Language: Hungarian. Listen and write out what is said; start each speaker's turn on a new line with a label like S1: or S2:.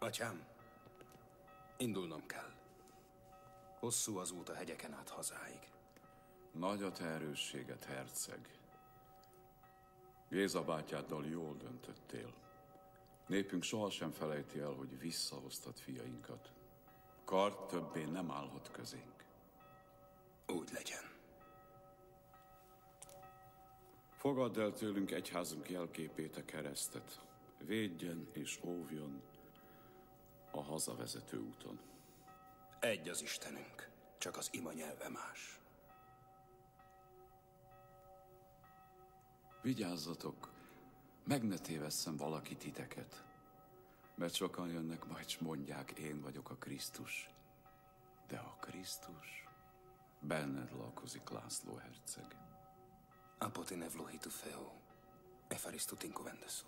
S1: Atyám, indulnom kell. Hosszú az út a hegyeken át hazáig.
S2: Nagy a te erősséged, herceg. Géza bátyáddal jól döntöttél. Népünk sohasem felejti el, hogy visszahoztad fiainkat. Kard többé nem állhat közénk.
S1: Úgy legyen.
S2: Fogadd el tőlünk egyházunk jelképét, a keresztet. Védjen és óvjon a hazavezető úton.
S1: Egy az Istenünk, csak az ima nyelve más.
S2: Vigyázzatok, meg ne tévesszem valaki titeket, mert sokan jönnek majd, s mondják, én vagyok a Krisztus. De a Krisztus benned lakozik, László herceg.
S1: Apotin evlohitu feo, efaristu tinko vendesu.